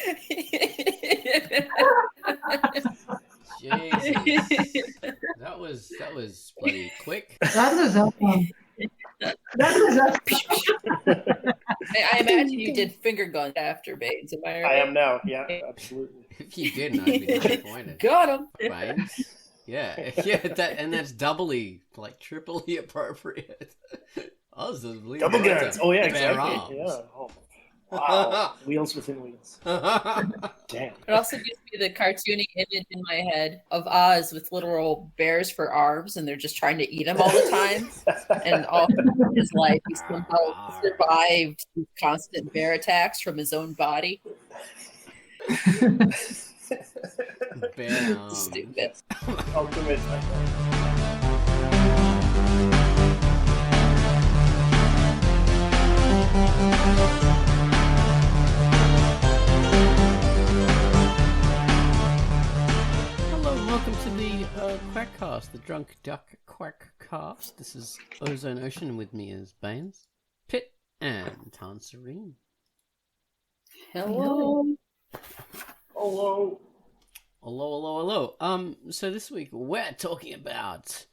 Jesus. That was bloody quick. That was awesome. I imagine you did finger guns after Baines, am I right? I am now, yeah, absolutely. If you didn't, I'd be disappointed. Got him. Baines. Yeah, that's doubly, like, triply appropriate. Double guns. Oh yeah, exactly. Yeah. Oh. Wow. Wheels within wheels. Damn. It also gives me the cartoony image in my head of Oz with literal bears for arms, and they're just trying to eat him all the time. And all his life, he's somehow survived these constant bear attacks from his own body. Bear Stupid. Ultimate. Welcome to the QUACKCAST, the Drunkduck QUACKCAST. This is Ozone Ocean, and with me is Baines, Pitt, and Tanserine. Hello. Hello. Hello. So this week we're talking about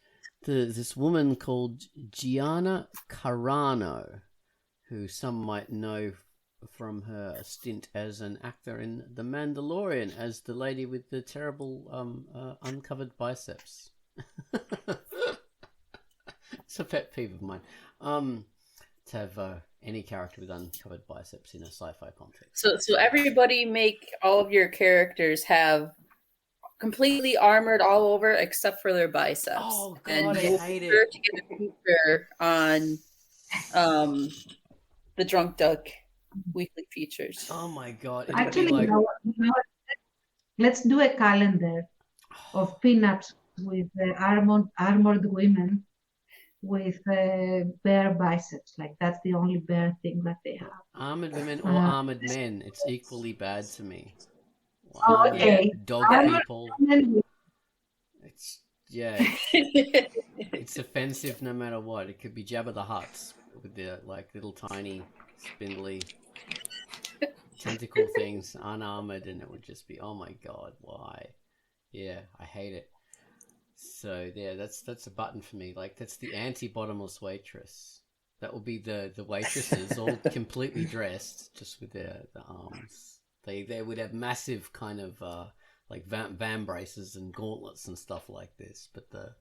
this woman called Gina Carano, who some might know from her stint as an actor in The Mandalorian as the lady with the terrible uncovered biceps. It's a pet peeve of mine. To have any character with uncovered biceps in a sci-fi context. So everybody make all of your characters have completely armored all over except for their biceps. Oh God, and I hate sure it. to get a feature on the Drunkduck weekly features. Oh my God! Actually, you know what? Let's do a calendar of pinups with armored women with bare biceps. Like that's the only bare thing that they have. Armored women or armored men, it's equally bad to me. Okay. Dog people. It's it's offensive no matter what. It could be Jabba the Hutt with their like little tiny spindly tentacle things, unarmored, and it would just be, oh my God, why? Yeah, I hate it. So yeah, that's a button for me. Like that's the anti-bottomless waitress. That will be the waitresses all completely dressed, just with the arms. They would have massive kind of like van braces and gauntlets and stuff like this, but the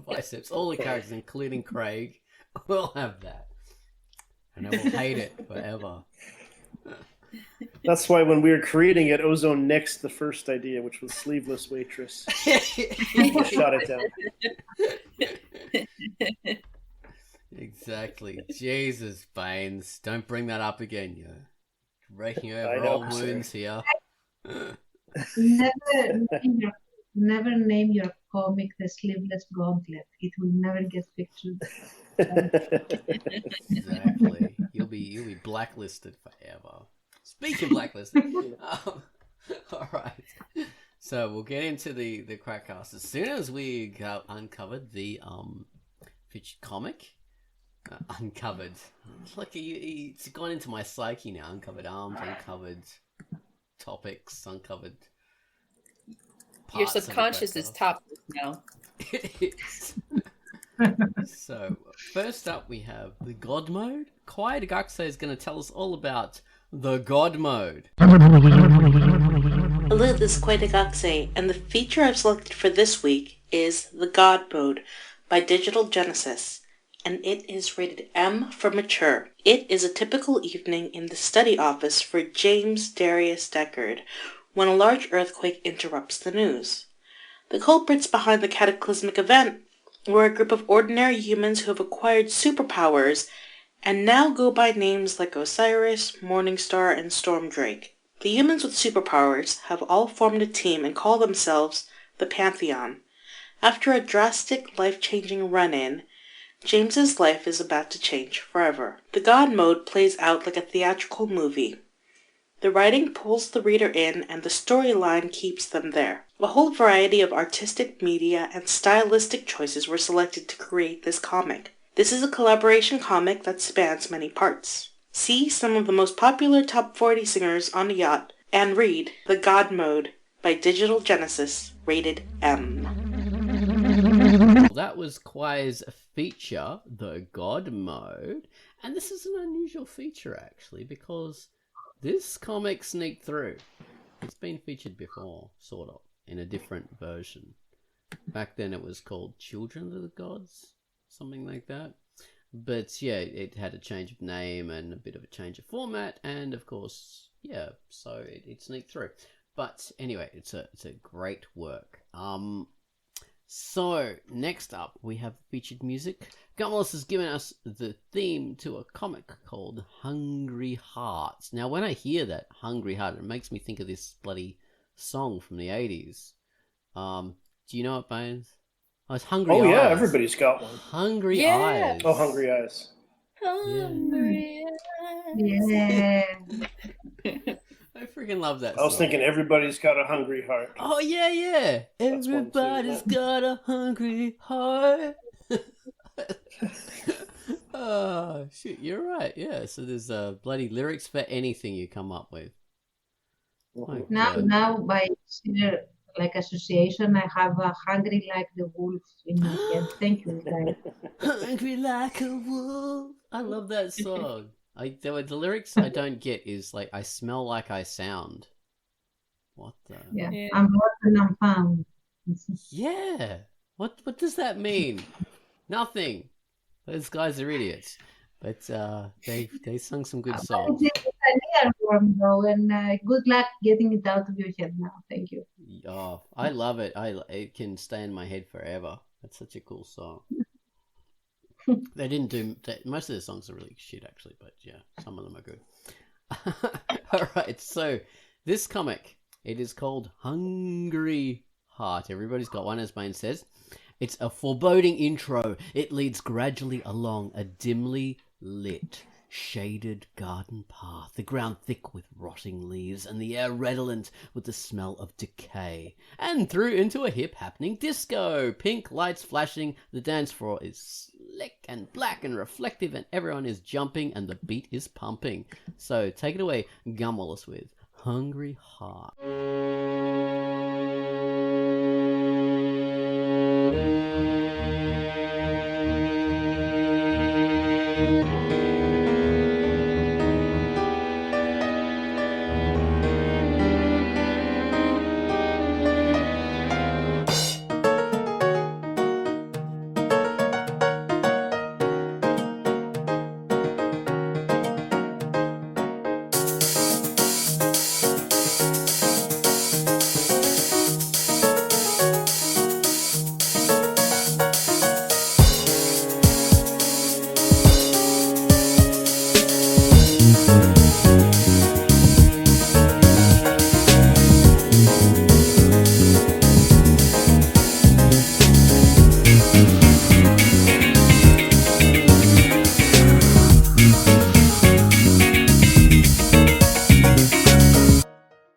biceps, all the characters, including Craig, will have that. And I will hate it forever. That's why when we were creating it, Ozone nixed the first idea, which was sleeveless waitress. Shot it down. Exactly. Jesus, Baines. Don't bring that up again. You're breaking over I know, old wounds here. Never name your comic the Sleeveless Gauntlet. It will never get pictured. Exactly. You'll be blacklisted forever. Speaking of blacklisted, all right. So we'll get into the QUACKCAST as soon as we uncovered the featured comic. Uncovered. Like it's gone into my psyche now. Uncovered arms, uncovered topics, uncovered. Your subconscious is topless now. It is. So, first up we have the God Mode. QUACKCAST is going to tell us all about the God Mode. Hello, this is QUACKCAST, and the feature I've selected for this week is the God Mode by Digital Genesis, and it is rated M for mature. It is a typical evening in the study office for James Darius Deckard when a large earthquake interrupts the news. The culprits behind the cataclysmic event were a group of ordinary humans who have acquired superpowers and now go by names like Osiris, Morningstar, and Stormdrake. The humans with superpowers have all formed a team and call themselves the Pantheon. After a drastic, life-changing run-in, James's life is about to change forever. The God Mode plays out like a theatrical movie. The writing pulls the reader in and the storyline keeps them there. A whole variety of artistic media and stylistic choices were selected to create this comic. This is a collaboration comic that spans many parts. see some of the most popular top 40 singers on a yacht, and read The God Mode by Digital Genesis, rated M. That was Quai's feature, The God Mode, and this is an unusual feature actually because this comic sneaked through. It's been featured before, sort of, in a different version. Back then it was called Children of the Gods, something like that. But yeah, it had a change of name and a bit of a change of format, and of course, yeah, so it sneaked through. But anyway, it's a great work. So next up we have featured music. Gummalus has given us the theme to a comic called Hungry Hearts. Now when I hear that, Hungry Heart, it makes me think of this bloody song from the 80s. Do you know it, Baines? Oh, it's Hungry Eyes. Oh yeah, everybody's got one. Hungry Eyes. Oh, Hungry Eyes. Hungry Yeah. I freaking love that I was song. thinking Everybody's Got a Hungry Heart. Oh, yeah. That's one too, Everybody's yeah. got a hungry heart. Oh, shoot, you're right. Yeah, so there's bloody lyrics for anything you come up with. My God. Now by sheer like association, I have a hungry like the wolf in my head. Thank you, guys. Hungry like a wolf. I love that song. The lyrics I don't get is like, I smell like I sound. What the? Yeah, Yeah. I'm lost and I'm found. Yeah. What does that mean? Nothing. Those guys are idiots. But they sung some good songs. It's an earworm though, and good luck getting it out of your head now. Thank you. Oh, I love it. It can stay in my head forever. That's such a cool song. They didn't do most of the songs are really shit actually, but yeah, some of them are good. All right, so this comic, it is called Hungry Heart. Everybody's got one, as Bain says. It's a foreboding intro. It leads gradually along a dimly lit, shaded garden path, the ground thick with rotting leaves and the air redolent with the smell of decay, and through into a hip happening disco. Pink lights flashing, the dance floor is slick and black and reflective, and everyone is jumping and the beat is pumping. So take it away, Gummalus, with Hungry Heart.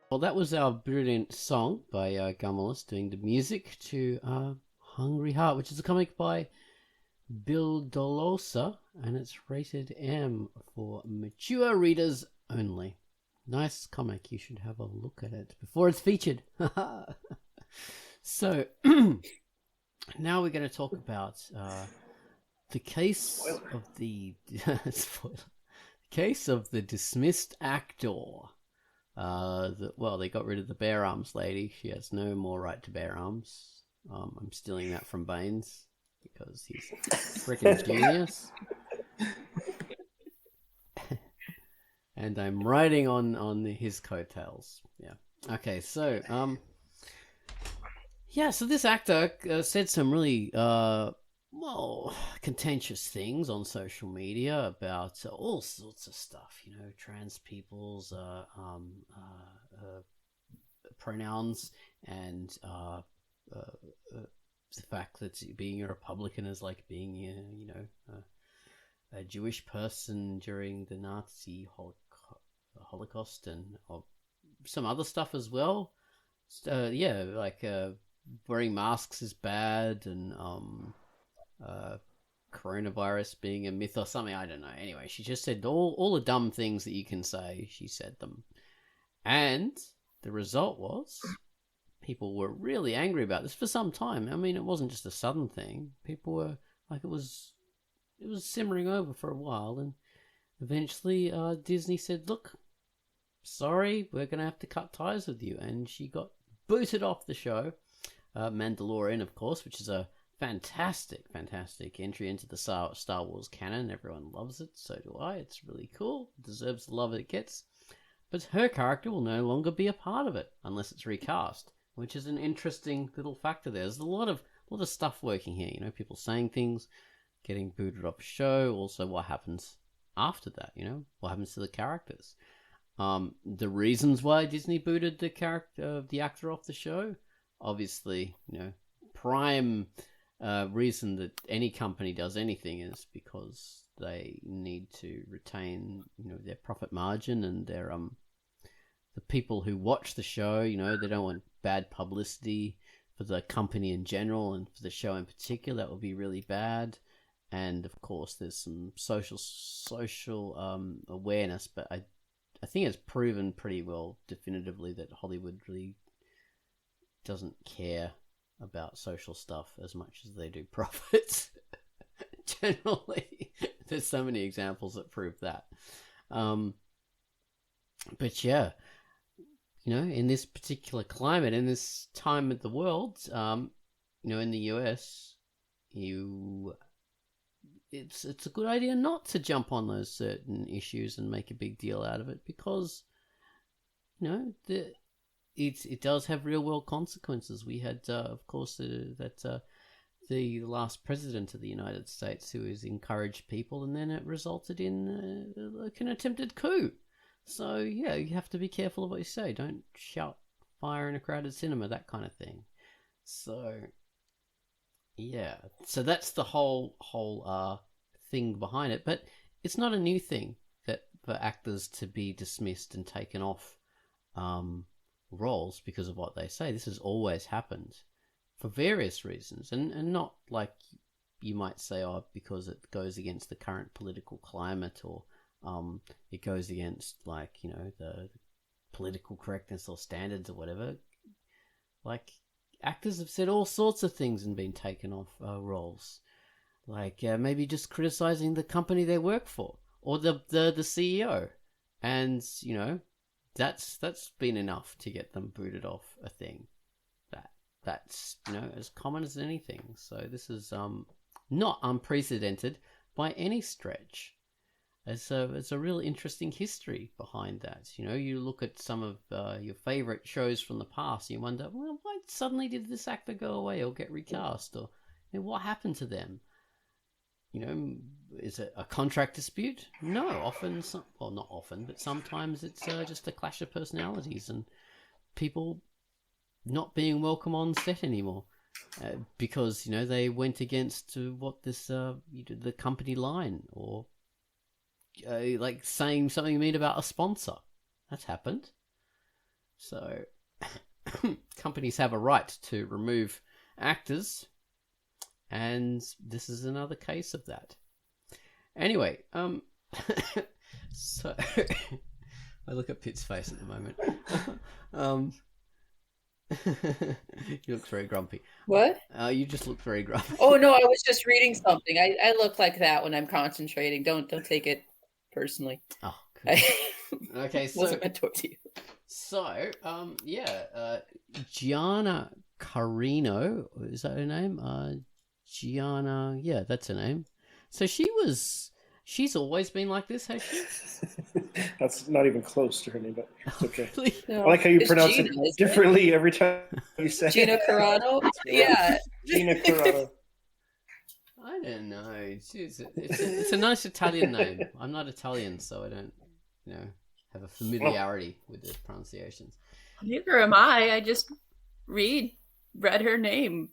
Well, that was our brilliant song by Gummalus doing the music to Hungry Heart, which is a comic by Bill Dolosa, and it's rated M for mature readers only. Nice comic. You should have a look at it before it's featured. So, now we're going to talk about the case of the spoiler. Case of the dismissed actor. Well, they got rid of the bare arms lady. She has no more right to bear arms. I'm stealing that from Baines because he's a freaking genius. And I'm riding on his coattails. Yeah. Okay, so so this actor said some really contentious things on social media about all sorts of stuff, you know, trans people's pronouns, and the fact that being a Republican is like being a Jewish person during the Nazi Holocaust, and some other stuff as well. Wearing masks is bad, and coronavirus being a myth or something. I don't know. Anyway, she just said all the dumb things that you can say. She said them. And the result was people were really angry about this for some time. I mean, it wasn't just a sudden thing. People were like, it was simmering over for a while. And eventually Disney said, look, sorry, we're going to have to cut ties with you. And she got booted off the show. Mandalorian, of course, which is a fantastic entry into the Star Wars canon. Everyone loves it. So do I. It's really cool. It deserves the love it gets. But her character will no longer be a part of it unless it's recast, which is an interesting little factor there. There's a lot of stuff working here. You know, people saying things, getting booted off a show. Also, what happens after that? You know, what happens to the characters? The reasons why Disney booted the actor off the show. Obviously, you know, prime reason that any company does anything is because they need to retain, you know, their profit margin and their the people who watch the show. You know, they don't want bad publicity for the company in general and for the show in particular. That would be really bad. And of course, there's some social awareness, but I think it's proven pretty well definitively that Hollywood really doesn't care about social stuff as much as they do profits. Generally, there's so many examples that prove that. But yeah, you know, in this particular climate, in this time of the world, you know, in the US, it's a good idea not to jump on those certain issues and make a big deal out of it, because, you know, it does have real world consequences. We had, of course, the last president of the United States who has encouraged people, and then it resulted in an attempted coup. So yeah, you have to be careful of what you say. Don't shout fire in a crowded cinema, that kind of thing. So yeah, so that's the whole thing behind it. But it's not a new thing that for actors to be dismissed and taken off roles because of what they say. This has always happened for various reasons, and not like you might say, oh, because it goes against the current political climate, or it goes against, like, you know, the political correctness or standards or whatever. Like, actors have said all sorts of things and been taken off roles, like maybe just criticizing the company they work for or the CEO, and you know, that's been enough to get them booted off a thing. That's, you know, as common as anything. So this is not unprecedented by any stretch. It's a real interesting history behind that. You know, you look at some of your favorite shows from the past, and you wonder, well, why suddenly did this actor go away or get recast, or, you know, what happened to them? You know, is it a contract dispute? No, often, well, not often, but sometimes it's just a clash of personalities and people not being welcome on set anymore because, you know, they went against what this the company line, or like saying something mean about a sponsor. That's happened. So companies have a right to remove actors, and this is another case of that. Anyway, so I look at Pitt's face at the moment. You look very grumpy. What? You just look very grumpy. Oh no, I was just reading something. I look like that when I'm concentrating. Don't take it personally. Oh, cool. Okay, so wasn't meant towards you. So, Gina Carano, is that her name? Gianna, yeah, that's her name. So she's always been like this, has she? That's not even close to her name, but it's okay. Really? No, I like how you pronounce Gina, it differently every time you say it. Gina Carano? Yeah. Gina Carano. I don't know. It's a nice Italian name. I'm not Italian, so I don't, you know, have a familiarity with the pronunciations. Neither am I. I just read her name.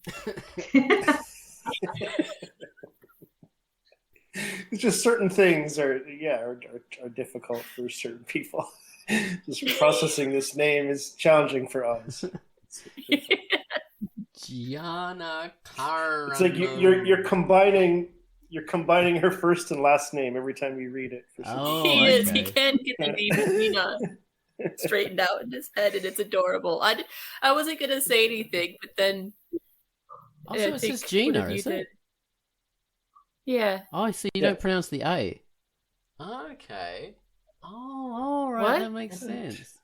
It's just certain things are difficult for certain people. Just processing this name is challenging for us. Gina Carano. It's like you're combining You're combining her first and last name every time you read it. For some Oh, He is. He okay. can't get the name of Gina straightened out in his head, and it's adorable. I wasn't gonna say anything, but then Also, I it think says one Gina, of you is did. it? Yeah. Oh, so you Yeah. don't pronounce the A. Okay. Oh, all right, What? that makes sense.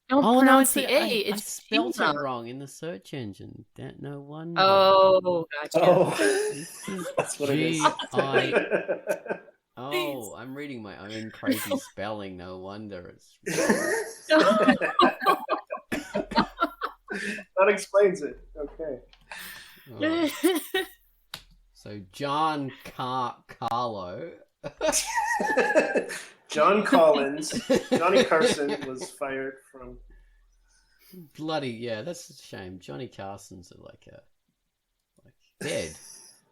Don't Oh no, pronounce it's the A. I It's spelt Gina. it wrong in the search engine. No wonder. Oh, gotcha. Oh, This is that's what it is. G-I. Oh, I'm reading my own crazy spelling. No wonder it's. That explains it. Okay. Oh. So John Carlo. John Collins, Johnny Carson was fired from. Bloody yeah, that's a shame. Johnny Carson's like dead.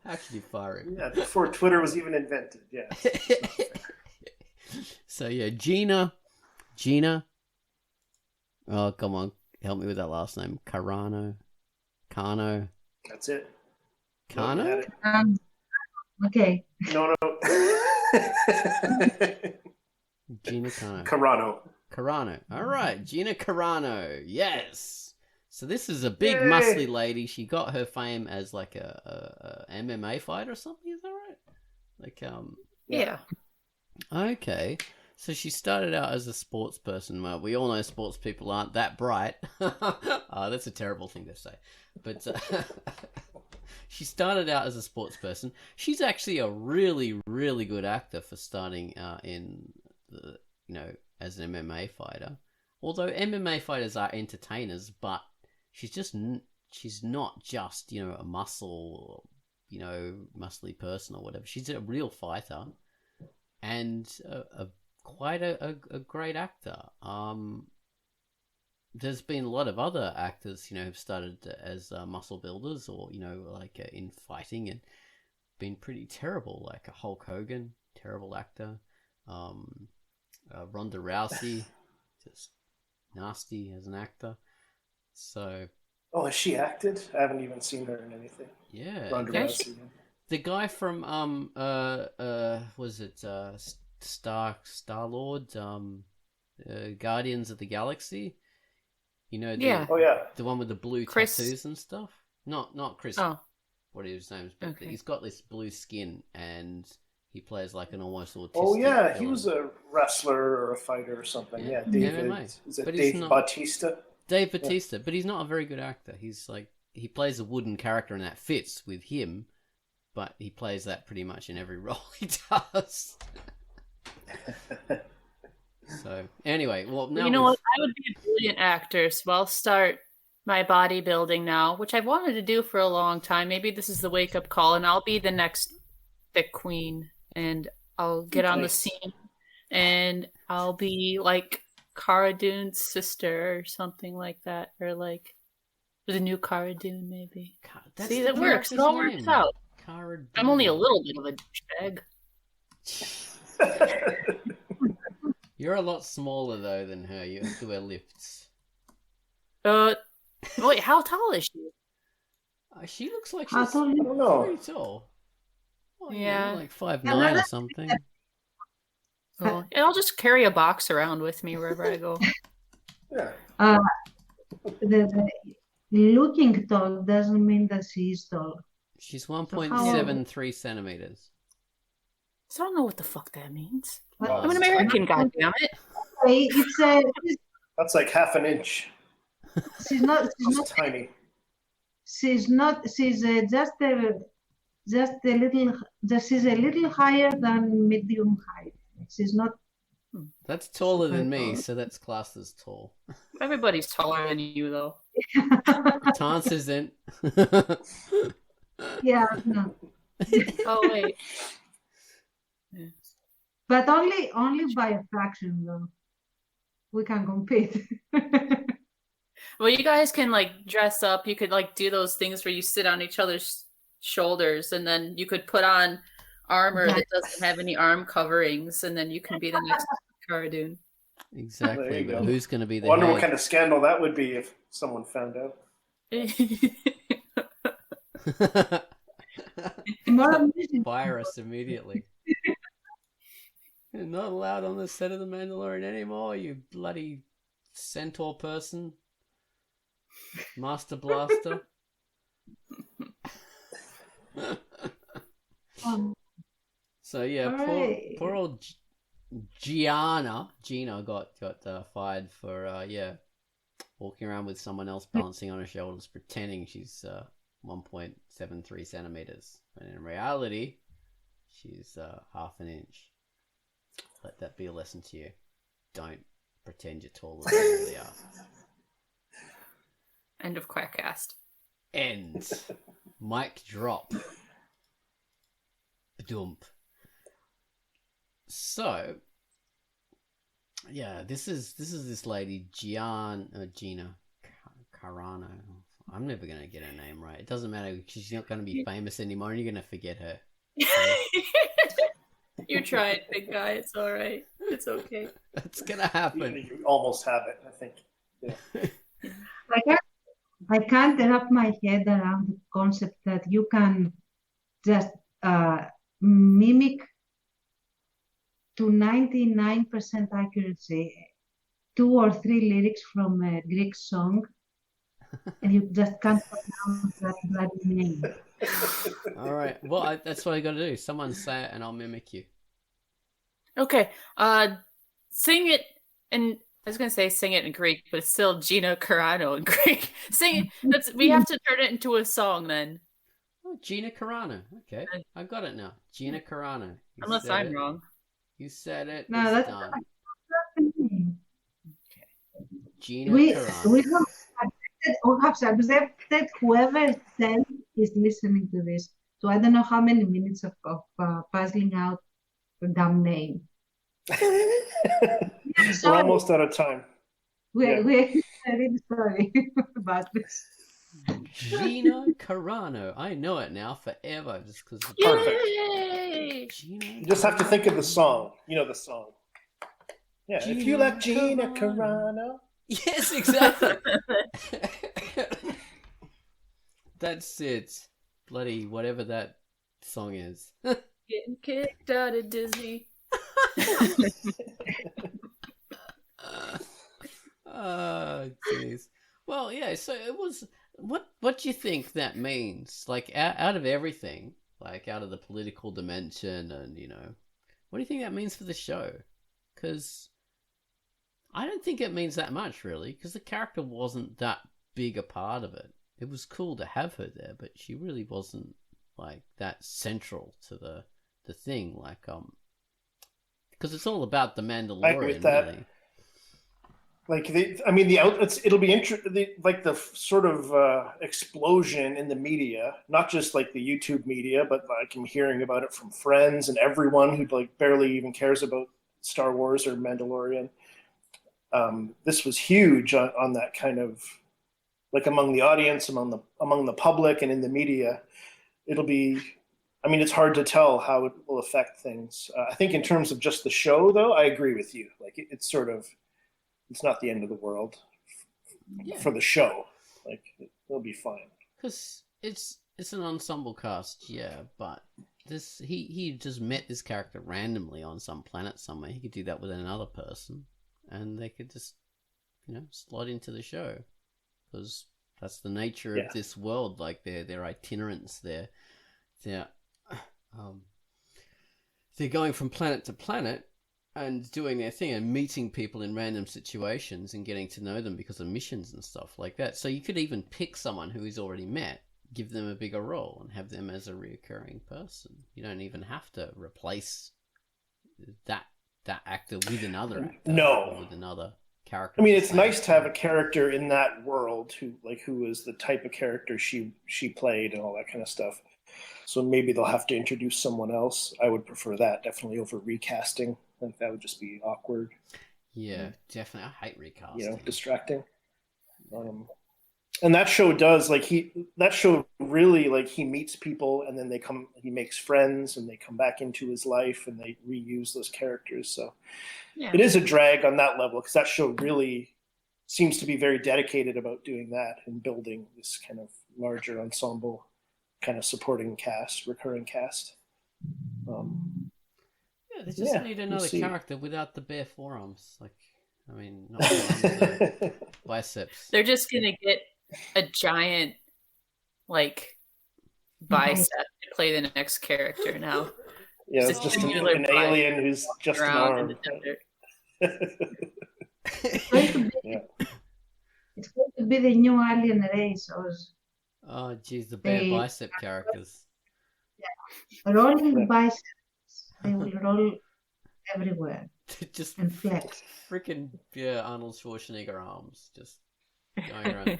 How could you fire him? Yeah, before Twitter was even invented. Yeah. So yeah, Gina. Oh come on, help me with that last name. Cano. That's it. Cano? No, you had it. Okay. No. Gina Carano. Carano. All right, Gina Carano. Yes. So this is a big Yay. muscly lady. She got her fame as like a MMA fighter or something. Is that right? Like Yeah. Okay. So she started out as a sports person. Well, we all know sports people aren't that bright. That's a terrible thing to say. But she started out as a sports person. She's actually a really, really good actor for starting in the, as an MMA fighter. Although MMA fighters are entertainers, but she's not just, a muscle, muscly person or whatever. She's a real fighter and quite a great actor. There's been a lot of other actors, who've started as muscle builders or, in fighting and been pretty terrible, like Hulk Hogan, terrible actor. Ronda Rousey, just nasty as an actor. So. Oh, has she acted? I haven't even seen her in anything. Yeah. Ronda Rousey. The guy from was it Star-Lord, Guardians of the Galaxy? Yeah. Oh yeah. The one with the blue Chris. tattoos and stuff. Not Chris. Oh. What his name is? But Okay. he's got this blue skin and he plays like an almost autistic. Oh yeah, he villain. was a wrestler or a fighter or something. Yeah. Yeah, David. MMA. Is it But he's Dave not- Bautista? Dave Bautista, but he's not a very good actor. He's like he plays a wooden character and that fits with him, but he plays that pretty much in every role he does. So anyway, well now You know what? I would be a brilliant actor, so I'll start my bodybuilding now, which I've wanted to do for a long time. Maybe this is the wake up call, and I'll be the next thick queen, and I'll get on the Nice. scene, and I'll be like Cara Dune's sister or something like that, or like the new Cara Dune, maybe. That's See, the that works. It character's all works name. out. Cara I'm only a Dune. little bit of a douchebag. You're a lot smaller though than her. You have to wear lifts. Wait, how tall is she? She looks like How she's tall I is don't know. pretty tall. Well, Yeah. like 5'9" or something. Oh, and I'll just carry a box around with me wherever I go. Yeah. The looking tall doesn't mean that she is tall. She's 1.73 centimeters. So I don't know what the fuck that means. Wow. I'm an American, goddammit. Okay, That's like half an inch. she's not It's tiny. she's a little higher than medium height. She's not. That's taller than me, so that's classed as tall. Everybody's taller than you, though. Tance isn't. Yeah, no. Oh wait. But only by a fraction though. We can compete. Well, you guys can like dress up. You could like do those things where you sit on each other's shoulders, and then you could put on armor that doesn't have any arm coverings, and then you can be the next Cara Dune. There Exactly, you but go. who's going to be the Wonder what head? kind of scandal that would be if someone found out. I more They'll amusing. fire us immediately. You're not allowed on the set of The Mandalorian anymore, you bloody centaur person. Master Blaster. So yeah, poor old Gina got fired for walking around with someone else balancing on her shoulders, pretending she's 1.73 centimeters, and in reality, she's half an inch. Let that be a lesson to you. Don't pretend you're taller than you really are. End of QUACKCAST. End. Mic drop. Dump. So, yeah, this is this lady Gina Carano. I'm never gonna get her name right. It doesn't matter. She's not gonna be famous anymore, and you're gonna forget her. You're trying, big guy. It's all right. It's okay. It's gonna happen. You almost have it, I think. Yeah. I can't wrap my head around the concept that you can just mimic to 99% accuracy 2 or 3 lyrics from a Greek song, and you just can't pronounce that bloody name. All right. Well, that's what I got to do. Someone say it, and I'll mimic you. Okay. Sing it in. I was gonna say sing it in Greek, but it's still Gina Carano in Greek. Sing it. We have to turn it into a song then. Oh, Gina Carano. Okay, I got it now. Gina Carano. Unless I'm wrong. You said it. No, it's that's done. Okay. Gina We Carano. have accepted whoever said is listening to this. So I don't know how many minutes of puzzling out the damn name. We're almost out of time. We're really sorry about this. Gina Carano. I know it now forever, just because. Perfect. Yay! You just have to think of the song. You know the song. Yeah, Gina if you like Gina Carano. Yes, exactly. That's it. Bloody whatever that song is. Getting kicked out of Disney. Oh, jeez. Well, yeah. So it was. What do you think that means? Like out of everything, like out of the political dimension, and what do you think that means for the show? Because I don't think it means that much, really. Because the character wasn't that big a part of it. It was cool to have her there, but she really wasn't like that central to the thing. Like because it's all about the Mandalorian. I agree with that. Really. Like it'll be interesting. Like the sort of explosion in the media, not just like the YouTube media, but like I'm hearing about it from friends and everyone who like barely even cares about Star Wars or Mandalorian. This was huge on that kind of like among the audience, among the public, and in the media. It'll be. I mean, it's hard to tell how it will affect things. I think in terms of just the show, though, I agree with you. Like it's sort of. It's not the end of the world for the show. Like it'll be fine. Because it's an ensemble cast, yeah. But this he just met this character randomly on some planet somewhere. He could do that with another person, and they could just slot into the show because that's the nature of this world. Like their itinerants, they're going from planet to planet. And doing their thing and meeting people in random situations and getting to know them because of missions and stuff like that. So you could even pick someone who he's already met, give them a bigger role, and have them as a reoccurring person. You don't even have to replace that actor with another actor. No, or with another character. I mean, it's nice to have a character in that world who is the type of character she played and all that kind of stuff. So maybe they'll have to introduce someone else. I would prefer that definitely over recasting. I think that would just be awkward. Yeah, definitely. I hate recasting. Distracting. And that show does really he meets people and then he makes friends and they come back into his life and they reuse those characters. So it is a drag on that level because that show really seems to be very dedicated about doing that and building this kind of larger ensemble kind of supporting cast, recurring cast. Yeah, they just need another see. character without the bare forearms. Like, I mean, not forearms, biceps. They're just gonna get a giant, like, bicep to play the next character now. Yeah, it's just an alien who's just an arm. It's going to be the new alien race. Oh, geez, the bare bicep characters. Yeah, rolling biceps. They will roll everywhere. Just and flex. Freaking Arnold Schwarzenegger arms just going around.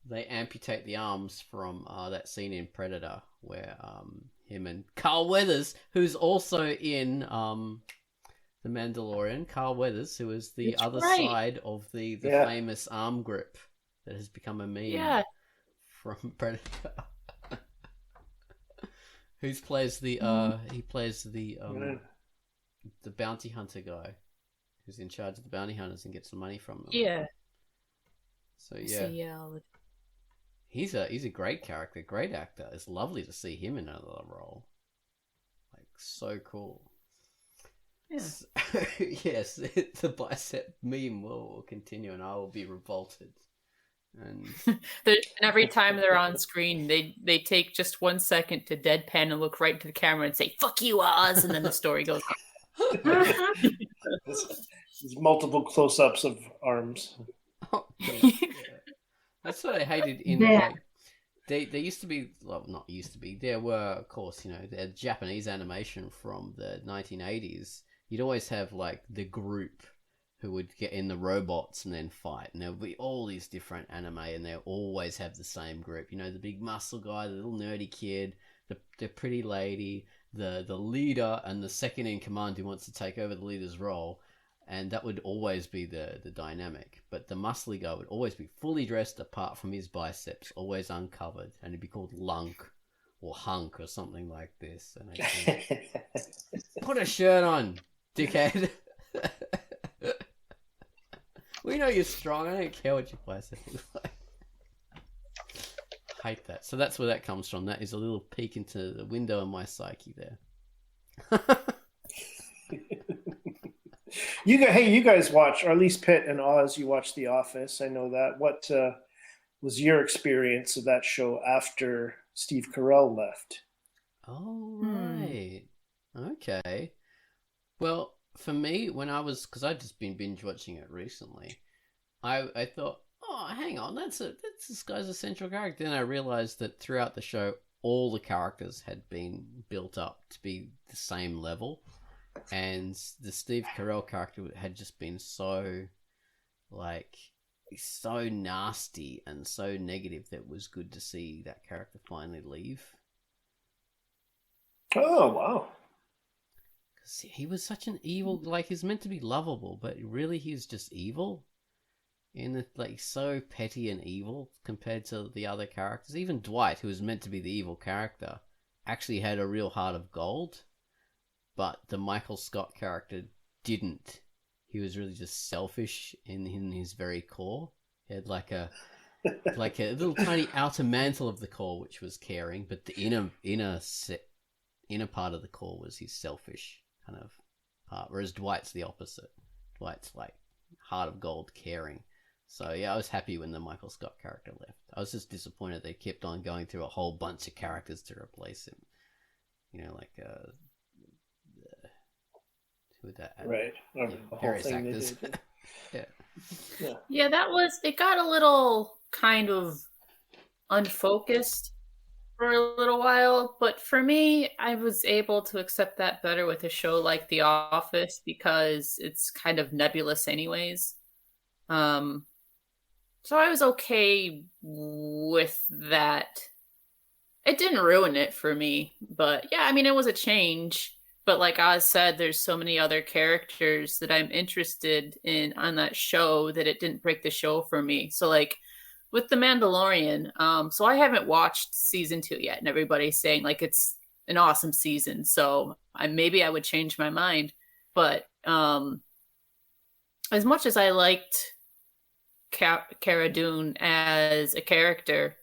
They amputate the arms from that scene in Predator where him and Carl Weathers, who's also in The Mandalorian, Carl Weathers, who is the other side of the famous arm grip that has become a meme from Predator. Who plays the the bounty hunter guy who's in charge of the bounty hunters and gets the money from them. Yeah. So he's a great character, great actor. It's lovely to see him in another role. Like, so cool. Yeah. So, yes, the bicep meme will continue, and I will be revolted. And every time they're on screen, they take just 1 second to deadpan and look right into the camera and say "fuck you, Oz," and then the story goes on. There's multiple close-ups of arms. Oh, yeah. That's what I hated in like they used to be, well, not used to be. There were, of course, the Japanese animation from the 1980s. You'd always have like the group who would get in the robots and then fight, and there would be all these different anime, and they always have the same group. The big muscle guy, the little nerdy kid, the pretty lady, the leader, and the second in command who wants to take over the leader's role. And that would always be the dynamic. But the muscly guy would always be fully dressed apart from his biceps, always uncovered. And he'd be called Lunk or Hunk or something like this. And I'd think, put a shirt on, dickhead. We know you're strong. I don't care what your biceps look like. I hate that. So that's where that comes from. That is a little peek into the window of my psyche there. You guys watch, or at least Pitt and Oz, you watch The Office. I know that. What was your experience of that show after Steve Carell left? Oh, right. Okay. Well, for me, because I'd just been binge watching it recently, I thought, oh, hang on, that's this guy's a central character. Then I realized that throughout the show, all the characters had been built up to be the same level. And the Steve Carell character had just been so nasty and so negative that it was good to see that character finally leave. Oh, wow. Because he was such an evil, he's meant to be lovable, but really he's just evil. So petty and evil compared to the other characters. Even Dwight, who was meant to be the evil character, actually had a real heart of gold. But the Michael Scott character didn't. He was really just selfish in his very core. He had like a little tiny outer mantle of the core, which was caring, but the inner part of the core was his selfish kind of part. Whereas Dwight's the opposite. Dwight's like heart of gold, caring. So yeah, I was happy when the Michael Scott character left. I was just disappointed they kept on going through a whole bunch of characters to replace him. With that, right? Various actors. Yeah, it got a little kind of unfocused for a little while, but for me, I was able to accept that better with a show like The Office because it's kind of nebulous anyways. So I was okay with that. It didn't ruin it for me, but yeah, I mean, it was a change. But like Oz said, there's so many other characters that I'm interested in on that show that it didn't break the show for me. So like with The Mandalorian, so I haven't watched season 2 yet, and everybody's saying like it's an awesome season. So maybe I would change my mind. But as much as I liked Cara Dune as a character,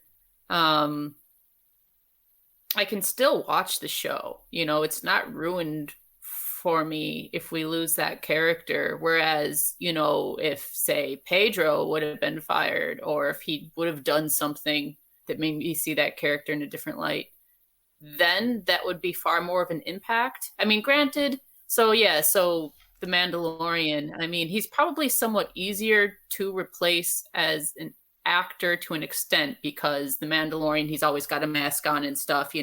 I can still watch the show. It's not ruined for me if we lose that character. Whereas, if, say, Pedro would have been fired, or if he would have done something that made me see that character in a different light, then that would be far more of an impact. I mean, granted, so The Mandalorian, I mean, he's probably somewhat easier to replace as an actor to an extent, because The Mandalorian, he's always got a mask on and stuff,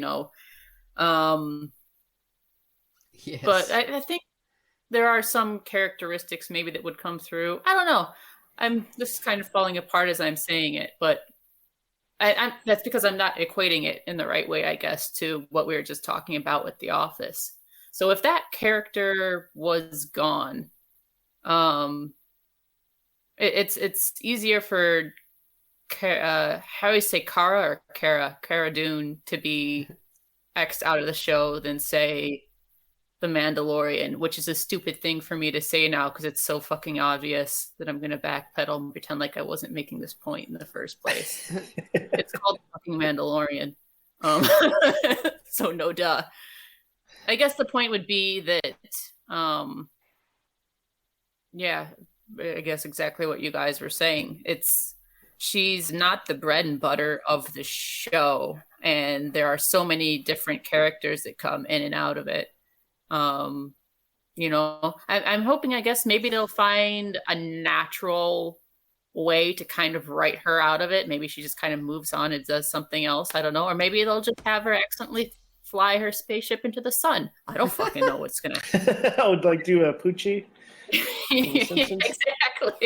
Yes. But I think there are some characteristics maybe that would come through. I don't know. This is kind of falling apart as I'm saying it, but that's because I'm not equating it in the right way, I guess, to what we were just talking about with The Office. So if that character was gone, it's easier for how do you say, Cara Dune to be X'd out of the show than, say, The Mandalorian, which is a stupid thing for me to say now because it's so fucking obvious that I'm going to backpedal and pretend like I wasn't making this point in the first place. It's called fucking Mandalorian. So no duh. I guess the point would be that, I guess exactly what you guys were saying. She's not the bread and butter of the show, and there are so many different characters that come in and out of it. I'm hoping, I guess, maybe they'll find a natural way to kind of write her out of it. Maybe she just kind of moves on and does something else. I don't know. Or maybe they'll just have her accidentally fly her spaceship into the sun. I don't fucking know what's gonna happen. I would like do a Poochie. Exactly.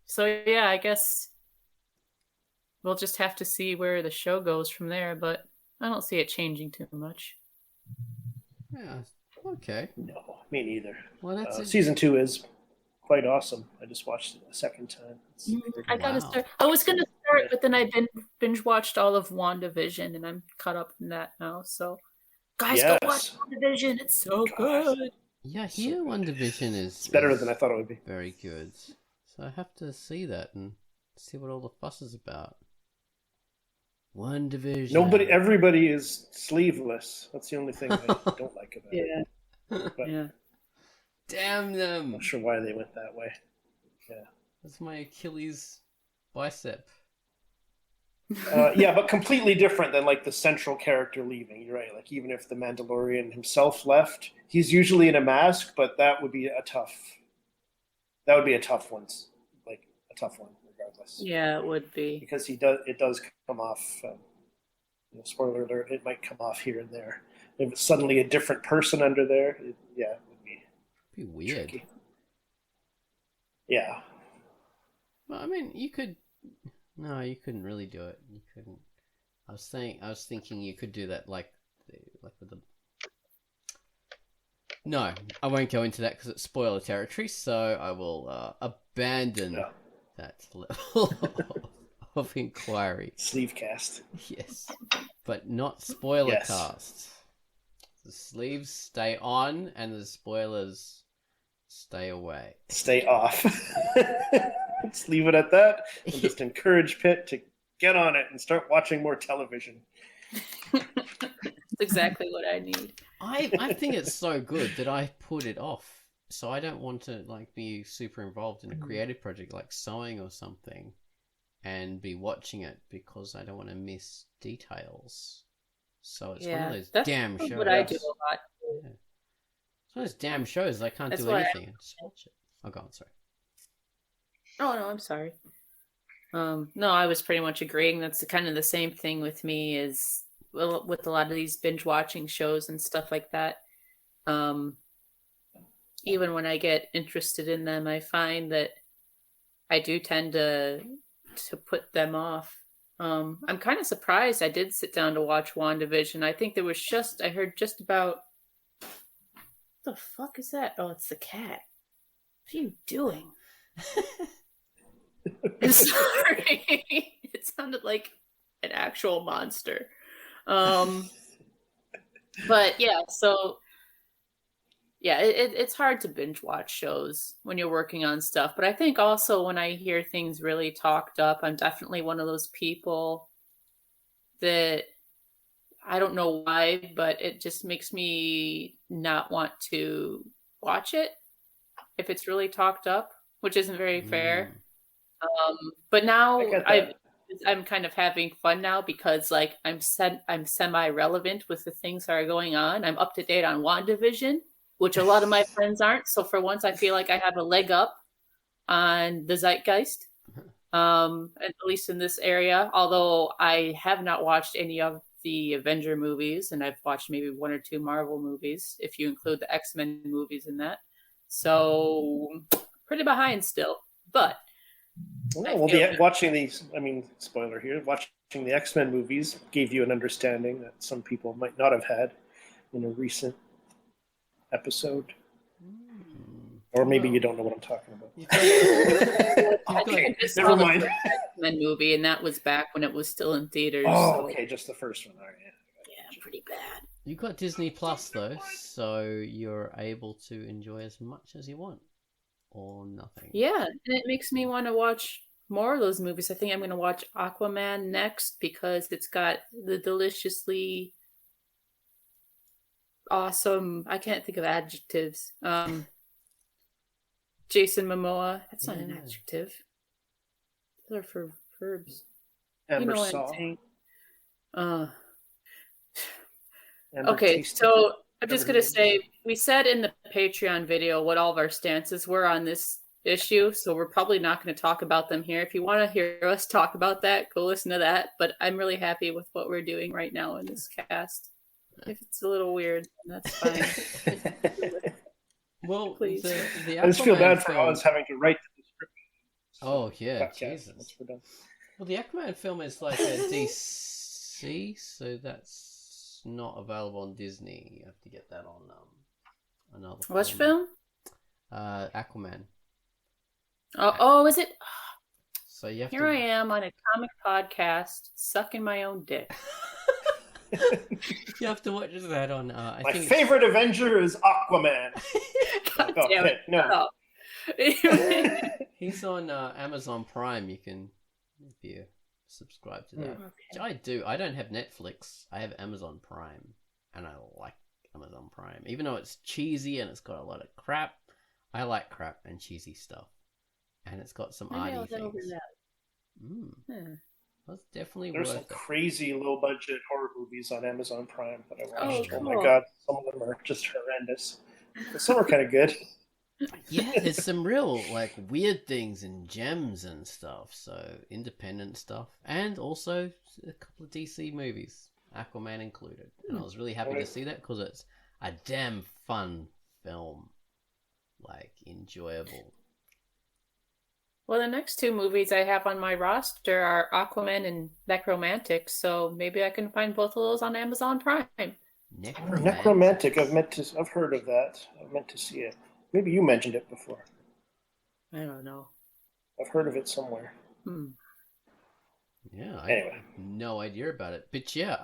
So yeah, I guess we'll just have to see where the show goes from there, but I don't see it changing too much. Yeah. Okay. No, me neither. Well, that's season 2 is quite awesome. I just watched it a second time. I gotta start. I was gonna start, but then I binge watched all of WandaVision, and I'm caught up in that now. So, guys, go watch WandaVision. It's so good. Yeah, here WandaVision is better than I thought it would be. Very good. So I have to see that and see what all the fuss is about. WandaVision. Everybody is sleeveless. That's the only thing I don't like about it. But yeah. Damn them. I'm not sure why they went that way. Yeah. That's my Achilles bicep. Yeah, but completely different than like the central character leaving. You're right. Like even if the Mandalorian himself left, he's usually in a mask, but that would be a tough one. Like a tough one, regardless. Yeah, it would be. Because it does come off. Spoiler alert! It might come off here and there. If it's suddenly a different person under there, it would be weird. Tricky. Yeah. Well, I mean, you could. No, you couldn't really do it. You couldn't. I was thinking you could do that like with the. No, I won't go into that because it's spoiler territory. So I will abandon that level of inquiry. Sleeve cast. Yes, but not spoiler cast. The sleeves stay on, and the spoilers stay away. Stay off. Let's leave it at that and just encourage Pitt to get on it and start watching more television. That's exactly what I need. I think it's so good that I put it off. So I don't want to be super involved in a creative project like sewing or something and be watching it because I don't want to miss details. So it's one of those damn shows. What I do a lot. Yeah. It's one of those damn shows I can't do anything and just watch it. Oh, go on, sorry. Oh, no, I'm sorry. No, I was pretty much agreeing. That's kind of the same thing with me is with a lot of these binge watching shows and stuff like that. Even when I get interested in them, I find that I do tend to put them off. I'm kind of surprised I did sit down to watch WandaVision. I think I heard just about. What the fuck is that? Oh, it's the cat. What are you doing? I'm sorry. It sounded like an actual monster. But yeah, so yeah, it's hard to binge watch shows when you're working on stuff. But I think also when I hear things really talked up, I'm definitely one of those people that I don't know why, but it just makes me not want to watch it if it's really talked up, which isn't very fair. But now I'm kind of having fun now because like I'm semi-relevant with the things that are going on. I'm up to date on WandaVision, which a lot of my friends aren't. So for once, I feel like I have a leg up on the zeitgeist, at least in this area. Although I have not watched any of the Avenger movies, and I've watched maybe 1 or 2 Marvel movies, if you include the X-Men movies in that. So pretty behind still, but. Watching these, I mean, spoiler here, watching the X-Men movies gave you an understanding that some people might not have had in a recent episode. Or maybe you don't know what I'm talking about. Okay, never mind. X-Men movie, and that was back when it was still in theaters. Oh, so. Okay, just the first one. All right. Yeah, pretty bad. You got Disney Plus though, so you're able to enjoy as much as you want, or nothing. Yeah, and it makes me want to watch more of those movies. I think I'm going to watch Aquaman next because it's got the deliciously awesome. I can't think of adjectives. Jason Momoa. That's not an adjective. Those are for verbs. You know what I'm saying? Okay, so I'm just going to say, we said in the Patreon video what all of our stances were on this issue, so we're probably not going to talk about them here. If you want to hear us talk about that, go listen to that. But I'm really happy with what we're doing right now in this cast. If it's a little weird, that's fine. Well, please. The I just feel bad for film... Oz having to write the description. Oh, yeah, Jesus. Once we're done. Well, the Aquaman film is like a DC, so that's not available on Disney. You have to get that on another Which film? Aquaman. Oh, is it? So you have Here I am on a comic podcast, sucking my own dick. You have to watch that on. My favorite Avenger is Aquaman. God damn it! No. He's on Amazon Prime. You can, if you subscribe to that. Okay. Which I do. I don't have Netflix. I have Amazon Prime, and I like Amazon Prime, even though it's cheesy and it's got a lot of crap. I like crap and cheesy stuff, and it's got some arty things. That's definitely There's worth some it. crazy low budget horror movies on Amazon Prime that I watched. Oh, my cool. god, some of them are just horrendous. But some are kind of good. Yeah, there's some real like weird things and gems and stuff. So independent stuff, and also a couple of DC movies, Aquaman included. And I was really happy to see that because it's a damn fun film, like enjoyable. Well, the next 2 movies I have on my roster are Aquaman and Necromantic, so maybe I can find both of those on Amazon Prime. Necromantic. I've heard of that. I've meant to see it. Maybe you mentioned it before. I don't know. I've heard of it somewhere. Yeah, I Anyway. have no idea about it. But yeah,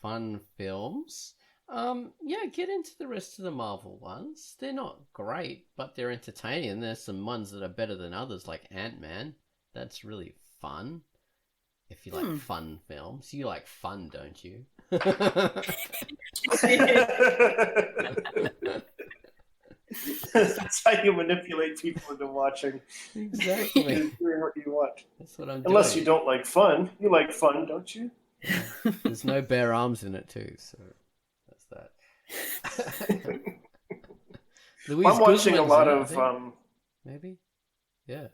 fun films. Yeah, get into the rest of the Marvel ones. They're not great, but they're entertaining. There's some ones that are better than others, like Ant-Man. That's really fun. If you like fun films. You like fun, don't you? That's how you manipulate people into watching. Exactly. Doing what you want. That's what I'm Unless doing. you don't like fun. You like fun, don't you? Yeah. There's no bare arms in it too, so that's that. Louise I'm watching a Guzman's lot in it, of I think. Maybe. Yeah.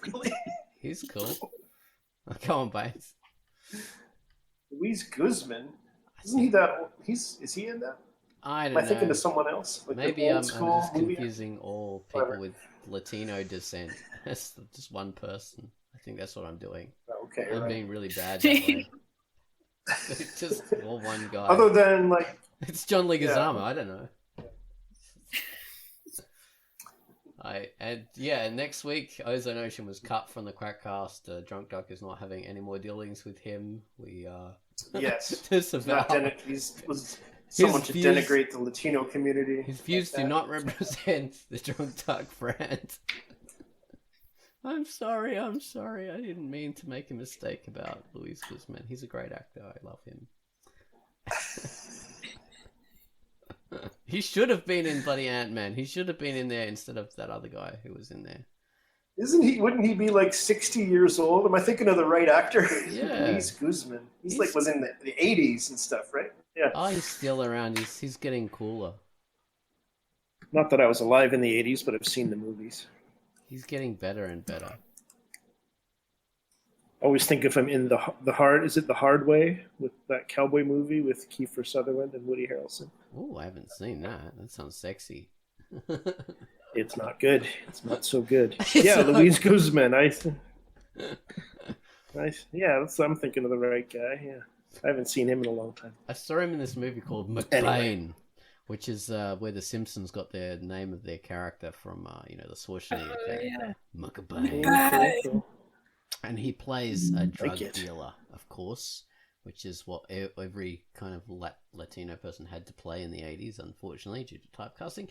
Really? He's cool. Oh, come on, Bates. Louise Guzman. Isn't he that? Is he in that? I don't Am I know. thinking of someone else? Like Maybe an I'm old school just movie? confusing all people with Latino descent. That's just one person. I think that's what I'm doing. Okay, I'm right. being really bad that way. It's just all one guy. Other than like, It's John Leguizamo. I don't know. And next week, Ozone Ocean was cut from the QUACKCAST. Drunkduck is not having any more dealings with him. We yes, disavow. he's was someone to denigrate the Latino community. His views do not represent the Drunkduck brand. I'm sorry. I didn't mean to make a mistake about Luis Guzman. He's a great actor. I love him. He should have been in bloody Ant-Man. He should have been in there instead of that other guy who was in there. Wouldn't he be like 60 years old? Am I thinking of the right actor? Yeah. Luis Guzman. He's like was in the 80s and stuff, right? Yeah. Oh, he's still around. He's getting cooler. Not that I was alive in the 80s, but I've seen the movies. He's getting better and better. Always think of him in the Hard. Is it The Hard Way, with that cowboy movie with Kiefer Sutherland and Woody Harrelson? Oh, I haven't seen that. That sounds sexy. It's not good. It's not so good. Yeah, Luis Guzman. Nice. Yeah, I'm thinking of the right guy. Yeah, I haven't seen him in a long time. I saw him in this movie called McBain, which is where the Simpsons got their name of their character from. The Schwarzenegger character, McBain. Cool. And he plays a drug dealer, of course, which is what every kind of Latino person had to play in the 80s, unfortunately, due to typecasting.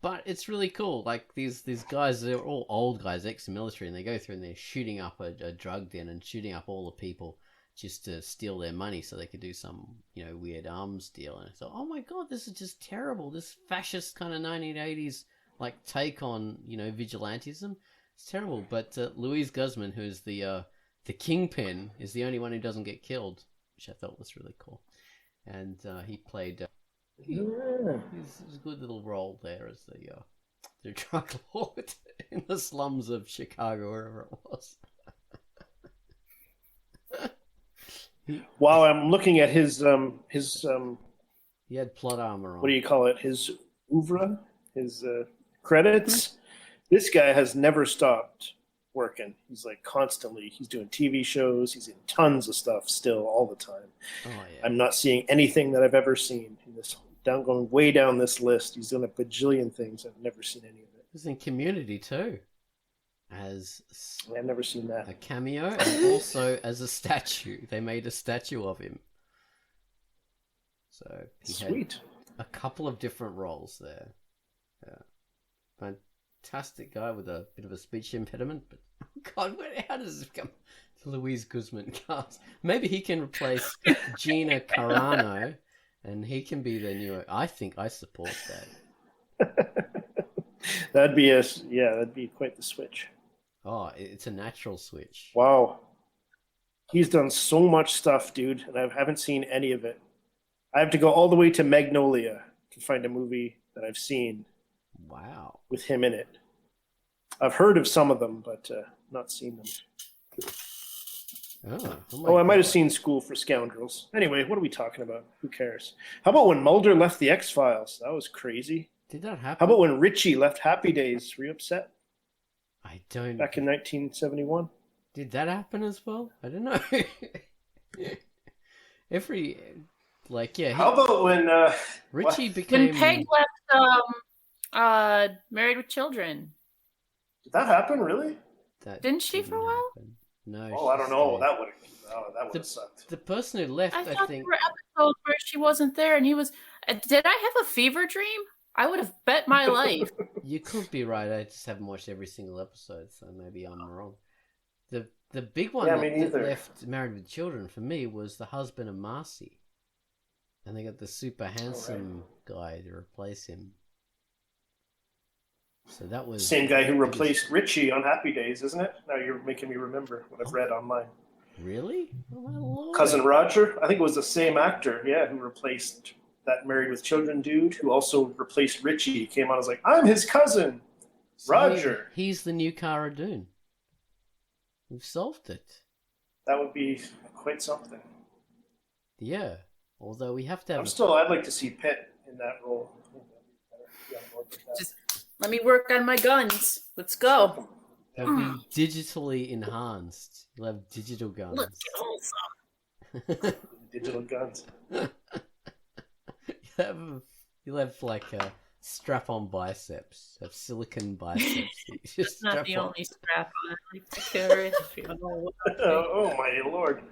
But it's really cool. Like, these guys, they're all old guys, ex-military, and they go through and they're shooting up a drug den and shooting up all the people just to steal their money so they could do some, weird arms deal. And I thought, oh my God, this is just terrible. This fascist kind of 1980s, take on, vigilantism. It's terrible, but Luis Guzman, who's the kingpin, is the only one who doesn't get killed, which I thought was really cool. And he played. He's a good little role there as the drug lord in the slums of Chicago, wherever it was. Wow, I'm looking at his. He had plot armor on. What do you call it? His oeuvre, his credits. This guy has never stopped working. He's constantly, he's doing TV shows. He's in tons of stuff still all the time. Oh, yeah. I'm not seeing anything that I've ever seen in this, going way down this list. He's done a bajillion things. I've never seen any of it. He's in Community too. I've never seen that. A cameo and also as a statue. They made a statue of him. So he Sweet. Had a couple of different roles there. Yeah. Fantastic guy with a bit of a speech impediment, but God, how does this come to Luis Guzman cast? Maybe he can replace Gina Carano, and he can be the new. I think I support that. That'd be quite the switch. Oh, it's a natural switch. Wow, he's done so much stuff, dude, and I haven't seen any of it. I have to go all the way to Magnolia to find a movie that I've seen. Wow. With him in it. I've heard of some of them, but not seen them. I might have seen School for Scoundrels. Anyway, what are we talking about? Who cares? How about when Mulder left the X-Files? That was crazy. Did that happen? How about when Richie left Happy Days? Were you upset? I don't... Back in 1971. Did that happen as well? I don't know. How about when... Richie became... When Peg left... Married with Children. Did that happen, really? Didn't she for a while? Happen. No. Oh, I don't know. That would have sucked. The person who left, I think... there were episodes where she wasn't there and he was... Did I have a fever dream? I would have bet my life. You could be right. I just haven't watched every single episode, so maybe I'm wrong. The big one that left Married with Children for me was the husband of Marcy. And they got the super handsome guy to replace him. So that was... Same guy who replaced Richie on Happy Days, isn't it? Now you're making me remember what I've read online. Really? Oh, my Lord. Cousin Roger? I think it was the same actor, who replaced that Married with Children dude, who also replaced Richie. He came on as I'm his cousin, Roger. He's the new Cara Dune. We've solved it. That would be quite something. Yeah. Although we have to have... I'd like to see Pitt in that role. Just let me work on my guns. Let's go. They'll be digitally enhanced. You'll have digital guns. Digital guns. You'll have a strap-on biceps. Have silicon biceps. That's not the only strap-on. I like to carry Oh my Lord!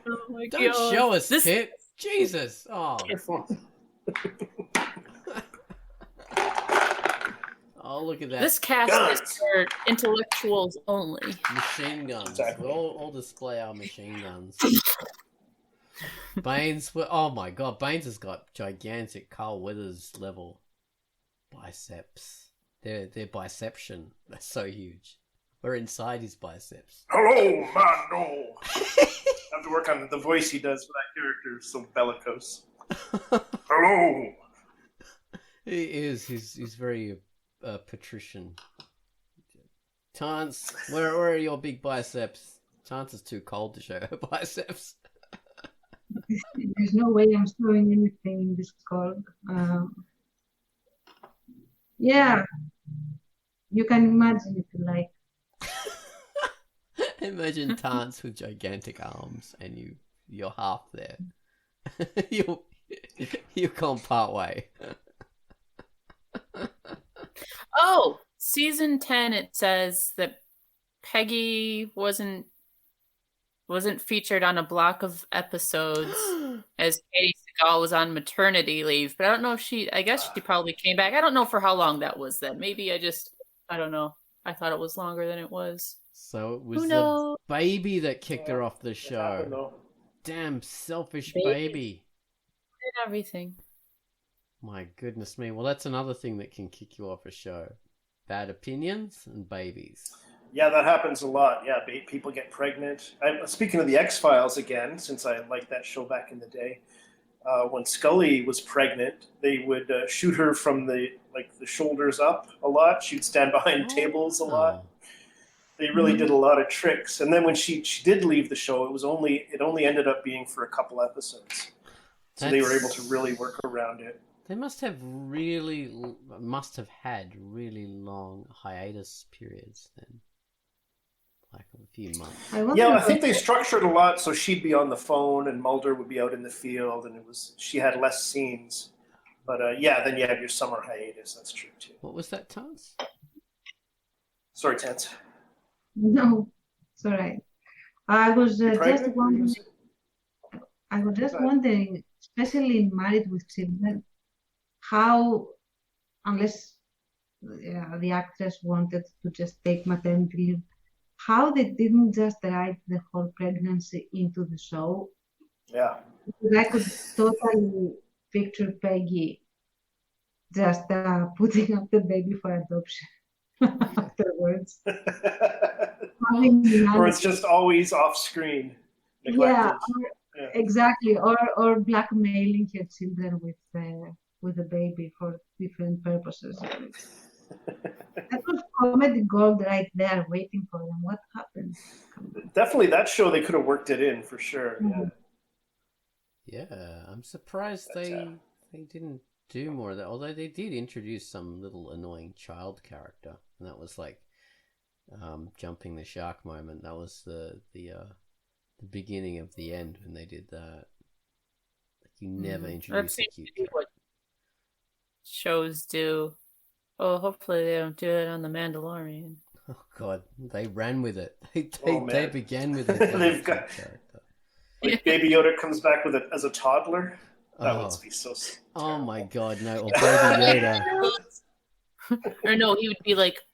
Oh my God! Don't show us, Pitt. Jesus! Oh. Oh, look at that. This cast Guns. is for intellectuals only. Machine guns. Exactly. We'll all display our machine guns. Baines, oh my god, Baines has got gigantic Carl Weathers level biceps. They're biception. That's so huge. We're inside his biceps. Hello, Mando. I have to work on the voice he does for that character. It's so bellicose. Hello. He is. He's very patrician. Chance, where are your big biceps? Chance is too cold to show her biceps. There's no way I'm showing anything in this call. Yeah, you can imagine if you like. Imagine Tance with gigantic arms and you're half there. You've gone part way. Oh, season 10, it says that Peggy wasn't featured on a block of episodes as Katie Seagal was on maternity leave. But I don't know if I guess she probably came back. I don't know for how long that was then. Maybe I don't know. I thought it was longer than it was. So it was the baby that kicked her off the show. No. Damn selfish baby. Did everything. My goodness me. Well, that's another thing that can kick you off a show. Bad opinions and babies. Yeah, that happens a lot. Yeah, people get pregnant. Speaking of the X-Files again, since I liked that show back in the day, when Scully was pregnant, they would shoot her from the shoulders up a lot. She'd stand behind tables a lot. They really did a lot of tricks. And then when she did leave the show, it only ended up being for a couple episodes. So they were able to really work around it. They must have had really long hiatus periods then. Like a few months. Yeah, I think they structured a lot so she'd be on the phone and Mulder would be out in the field, and she had less scenes. But yeah, then you have your summer hiatus. That's true too. What was that, Tance? Sorry, Tance. No, it's all right. I was just wondering. I was just wondering, especially in Married with Children, how, unless the actress wanted to just take maternity leave, how they didn't just write the whole pregnancy into the show. Yeah. Because I could totally picture Peggy just putting up the baby for adoption afterwards. Or it's just always off screen. Yeah, exactly. Or blackmailing her children with the baby for different purposes. That was comedy gold right there, waiting for them. What happened? Definitely, that show they could have worked it in for sure. Mm-hmm. Yeah, I'm surprised they didn't do more of that. Although they did introduce some little annoying child character, and that was like jumping the shark moment. That was the beginning of the end when they did that. Like you never introduce a cute character. What shows do. Oh, hopefully they don't do it on The Mandalorian. Oh God, they ran with it. They began with it. They've got character. Like Baby Yoda comes back with it as a toddler. That would be so. Oh my God, no! Or Baby Yoda. Or no, he would be like,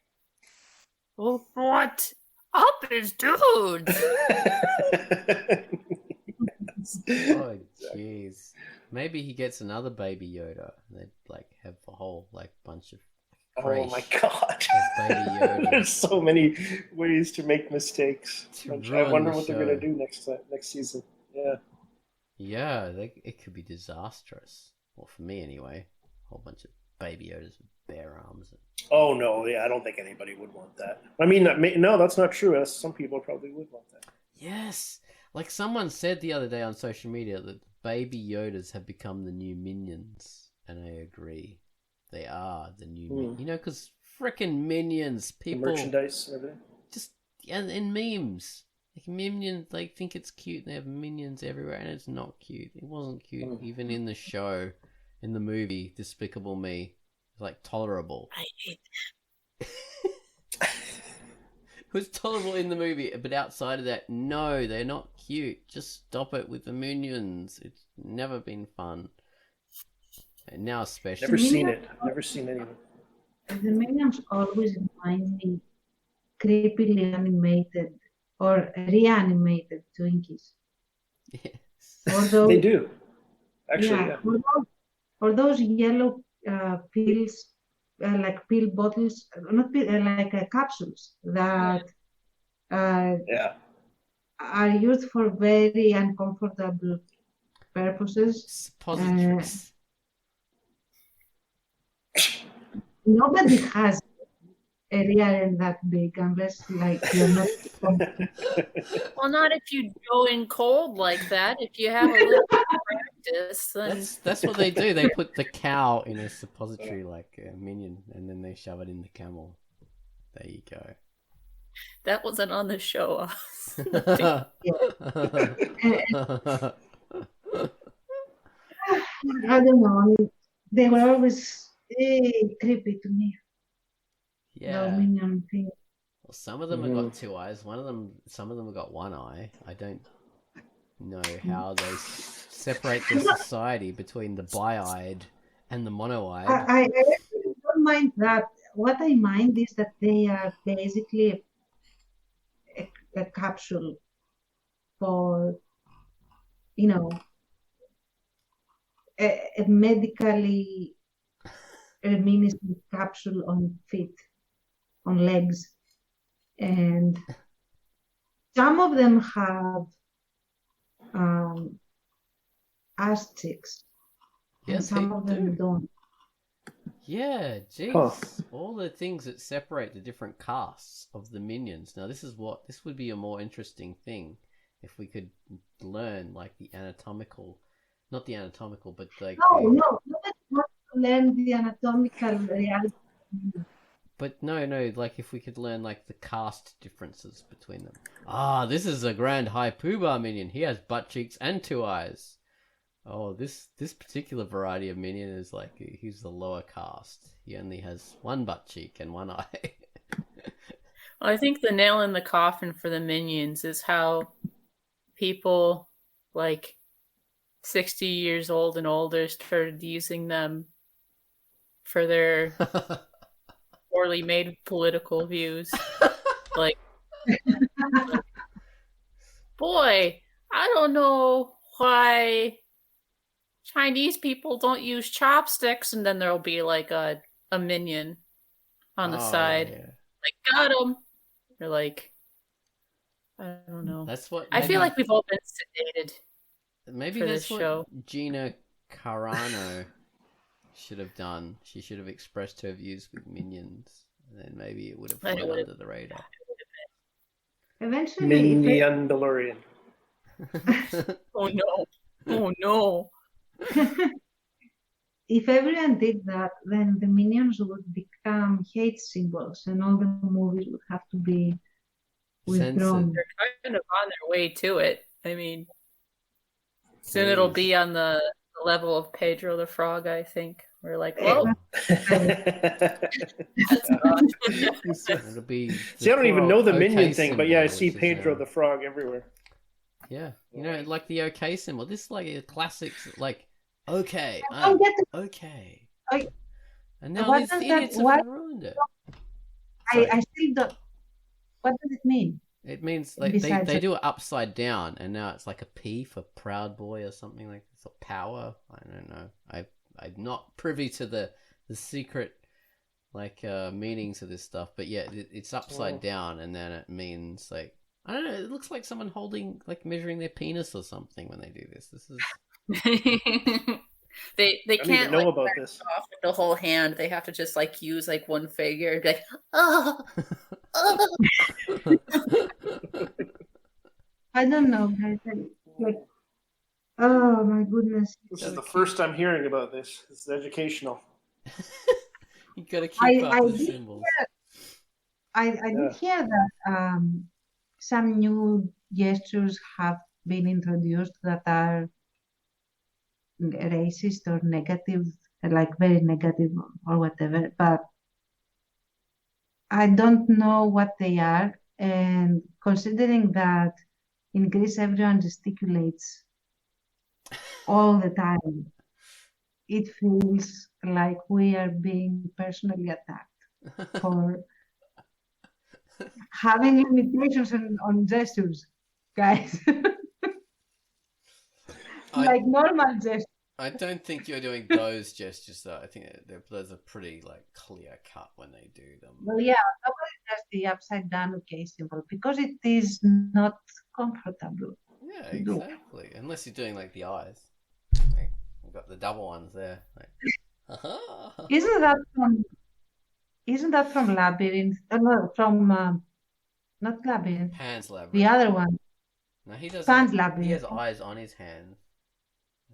"Oh, what up is dude?" Oh jeez. Maybe he gets another Baby Yoda. They like have a whole bunch of. Oh my God! Baby Yoda. There's so many ways to make mistakes. I wonder what they're gonna do next season. Yeah. Yeah, it could be disastrous. Well, for me anyway. A whole bunch of Baby Yodas with bare arms. Oh no! Yeah, I don't think anybody would want that. I mean, no, that's not true. Some people probably would want that. Yes, like someone said the other day on social media that Baby Yodas have become the new Minions, and I agree. They are the new Minions. You know, because frickin' Minions, people... The merchandise and everything? Just, and memes. Like, Minions, they think it's cute, and they have Minions everywhere, and it's not cute. It wasn't cute, even in the show, in the movie, Despicable Me. It's, like, tolerable. I hate It was tolerable in the movie, but outside of that, no, they're not cute. Just stop it with the Minions. It's never been fun. And now especially. Never seen it. Never seen any of it. The minions always remind me creepily animated or reanimated Twinkies. Yes. Or those, They do. Actually, yeah, yeah. or those yellow pills, like pill bottles, not pill, like capsules that Yeah. are used for very uncomfortable purposes. Suppositories. Nobody has a rear end that big unless like you're not. Well, not if you go in cold like that. If you have a little practice, then That's what they do. They put the cow in a suppository like a minion, and then they shove it in the camel. There you go. that wasn't on the show. I don't know. They were always creepy to me. Those Yeah. minion things. Well, some of them have got two eyes. Some of them have got one eye. I don't know how they separate the society between the bi-eyed and the mono-eyed. I actually don't mind that. What I mind is that they are basically a capsule for, you know, a medically administered capsule on feet, on legs. And some of them have ass cheeks, and Yes, some they of them do. don't. Yeah, jeez. Huh. All the things that separate the different castes of the minions. Now, this would be a more interesting thing if we could learn like the anatomical, not the anatomical, but like No, nobody wants to learn the anatomical reality. But no, like if we could learn like the caste differences between them. Ah, this is a grand high poobah minion. He has butt cheeks and two eyes. Oh, this particular variety of minion is like he's the lower caste. He only has one butt cheek and one eye. Well, I think the nail in the coffin for the minions is how people like 60 years old and older started using them for their poorly made political views. Like, boy, I don't know why Chinese people don't use chopsticks, and then there'll be like a minion on the side. Yeah. Like, got him. They're like, I don't know. That's what I feel like we've all been sedated. maybe for that's this what show. Gina Carano should have done. She should have expressed her views with minions, and then maybe it would have And it flown would under have- the radar. Eventually, Mandalorian. Oh no. Oh no. if everyone did that, then the minions would become hate symbols, and all the movies would have to be withdrawn. Censored. They're kind of on their way to it. I mean, soon it'll be on the level of Pedro the Frog, I think. We're like, whoa, that's gone. It'll be. See, I don't even know the OK minion thing, but yeah, I symbol, see which is Pedro now- the Frog everywhere. Yeah, you know, like the OK symbol. This is like a classic, like okay, I don't get it. okay. I- And now what these does that- idiots what- have ruined it. Sorry. I still don't. What does it mean? It means like Besides they it- do it upside down, and now it's like a P for proud boy or something like this, or power. I don't know. I'm not privy to the secret like meanings of this stuff, but yeah, it's upside down, and then it means like I don't know. It looks like someone holding like measuring their penis or something when they do this. This is they I don't can't even know like about back this. off with the whole hand. They have to just like use like one finger and be like, oh, oh. I don't know, guys. Like, oh my goodness. This is the first I'm hearing about this. This is educational. you gotta keep up I with the did symbols. I did hear that some new gestures have been introduced that are racist or negative, like very negative or whatever, but I don't know what they are. And considering that in Greece everyone gesticulates all the time, it feels like we are being personally attacked. for having limitations on gestures, guys. Like normal gestures. I don't think you're doing those gestures though. I think those are pretty like clear cut when they do them. Well, yeah, nobody does the upside down OK symbol because it is not comfortable. Yeah, to do. exactly. Unless you're doing like the eyes. Like, we've got the double ones there. Like, Isn't that from Labyrinth? No, from not Labyrinth. Pan's Labyrinth. The other one. No, he doesn't. Pan's He Labyrinth. has eyes on his hands.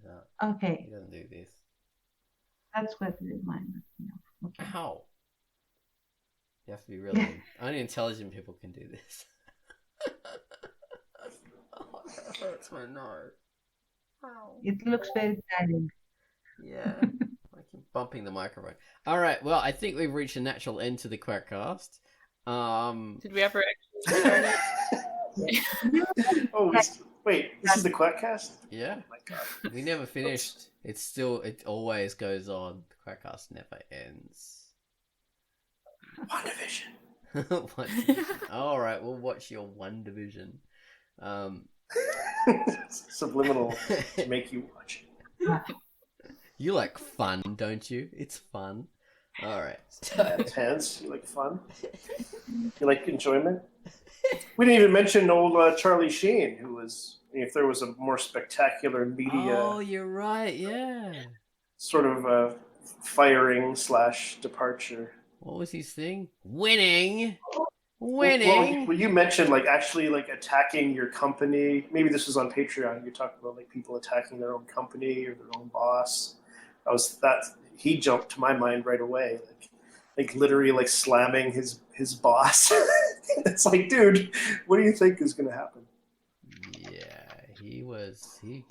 No, Okay, he doesn't do this. that's what it reminded me of. Okay. Ow. You have to be really... Only intelligent people can do this. Oh, that hurts my nose. Ow. It looks very tiring. Yeah. I keep bumping the microphone. Alright, well, I think we've reached a natural end to the QUACKCAST. Did we ever actually start it? Oh, wait, this is the QUACKCAST? Yeah. Oh my God. We never finished. It always goes on. The QUACKCAST never ends. WandaVision. Alright, we'll watch your WandaVision. Subliminal to make you watch it. You like fun, don't you? It's fun. Alright. Hans, you like fun? You like enjoyment? We didn't even mention old Charlie Sheen, who was, if there was a more spectacular media Oh, you're right, yeah. sort of firing / departure. What was his thing? Winning! Well, you mentioned like actually like attacking your company. Maybe this was on Patreon. You talked about like people attacking their own company or their own boss. He jumped to my mind right away. Like literally like slamming his boss. It's like, dude, what do you think is gonna happen? Yeah, he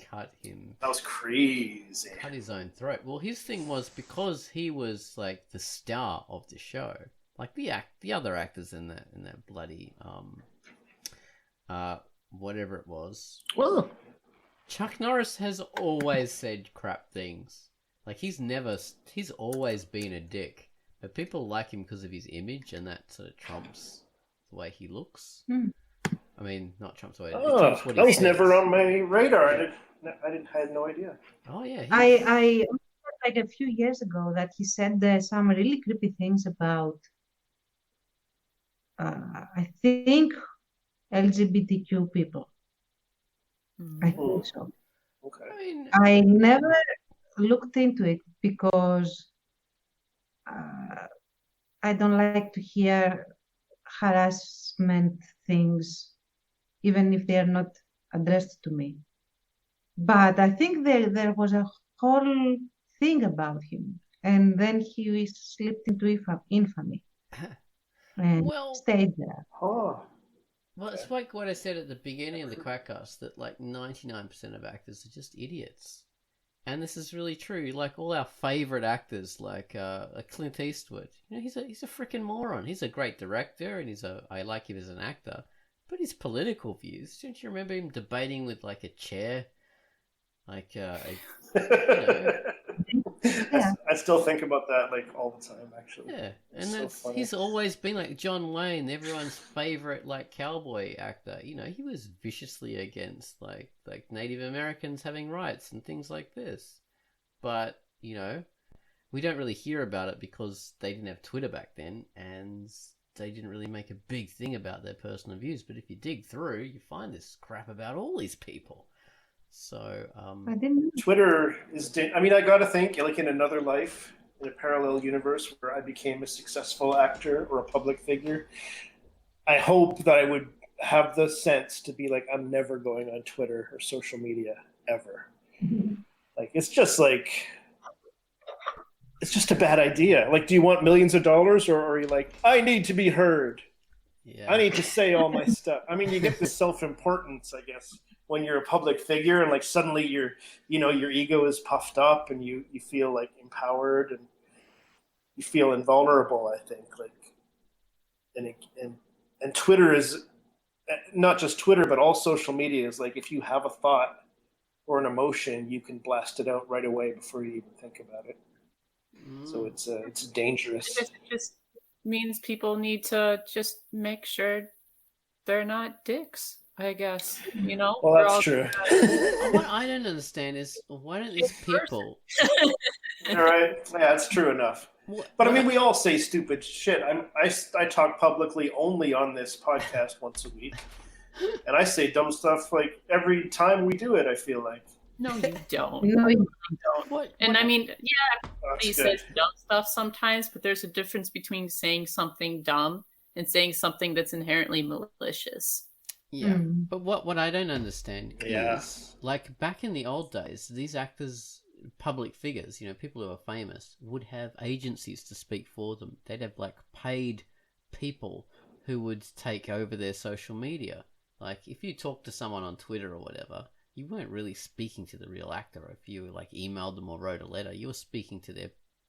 cut him. That was crazy. Cut his own throat. Well, his thing was because he was like the star of the show. Like the other actors in that bloody whatever it was. Well, Chuck Norris has always said crap things. Like he's always been a dick. But people like him because of his image, and that sort of trumps the way he looks. I mean, not trumps the way. Trumps what that he was says. never on my radar. I had no idea. Oh yeah. I heard like a few years ago that he said some really creepy things about I think LGBTQ people. I think so. Okay. I mean, I never looked into it because I don't like to hear harassment things, even if they are not addressed to me. But I think there was a whole thing about him, and then he slipped into infamy and stayed there. Oh. well, it's like what I said at the beginning of the QUACKCAST, that like 99% of actors are just idiots. And this is really true. Like all our favorite actors, like Clint Eastwood, you know, he's a freaking moron. He's a great director, and I like him as an actor. But his political views, don't you remember him debating with like a chair? Like, you know. I still think about that like all the time, actually. Yeah, and So he's always been like John Wayne, everyone's favorite like cowboy actor. You know, he was viciously against like Native Americans having rights and things like this. But you know, we don't really hear about it because they didn't have Twitter back then, and they didn't really make a big thing about their personal views. But if you dig through, you find this crap about all these people. So I didn't. Twitter is. I mean, I got to think, like in another life, in a parallel universe where I became a successful actor or a public figure, I hope that I would have the sense to be like, I'm never going on Twitter or social media ever. Like it's just a bad idea. Like, do you want millions of dollars, or are you like, I need to be heard? yeah, I need to say all my stuff. I mean, you get this self-importance, I guess, when you're a public figure, and like suddenly your ego is puffed up, and you feel like empowered, and you feel invulnerable. I think and Twitter is not just Twitter, but all social media is like, if you have a thought or an emotion, you can blast it out right away before you even think about it. So it's dangerous. means people need to just make sure they're not dicks, I guess. You know? Well, We're that's all- true. What I don't understand is why don't these people? All right. Yeah, it's true enough. But I mean, we all say stupid shit. I talk publicly only on this podcast once a week, and I say dumb stuff like every time we do it. I feel like. No, you don't. No, You don't. What? And I mean, yeah, That's he good. says dumb stuff sometimes, but there's a difference between saying something dumb and saying something that's inherently malicious. Yeah, but what I don't understand Yeah. is, like, back in the old days, these actors, public figures, you know, people who are famous, would have agencies to speak for them. They'd have, like, paid people who would take over their social media. Like, if you talk to someone on Twitter or whatever, you weren't really speaking to the real actor. If you, like, emailed them or wrote a letter, you were speaking to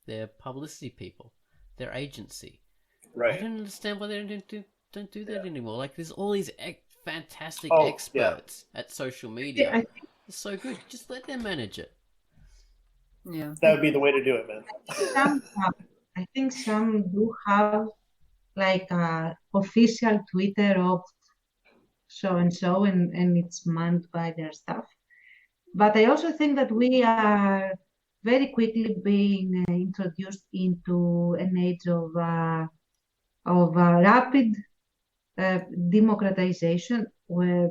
their publicity people, their agency. I Right. don't understand why they don't do that anymore. Like, there's all these fantastic Oh, experts at social media. I think It's so good. Just let them manage it. Yeah. That would be the way to do it, man. I think some do have like a official Twitter of so and so, and it's manned by their staff. But I also think that we are very quickly being introduced into an age of rapid democratization, where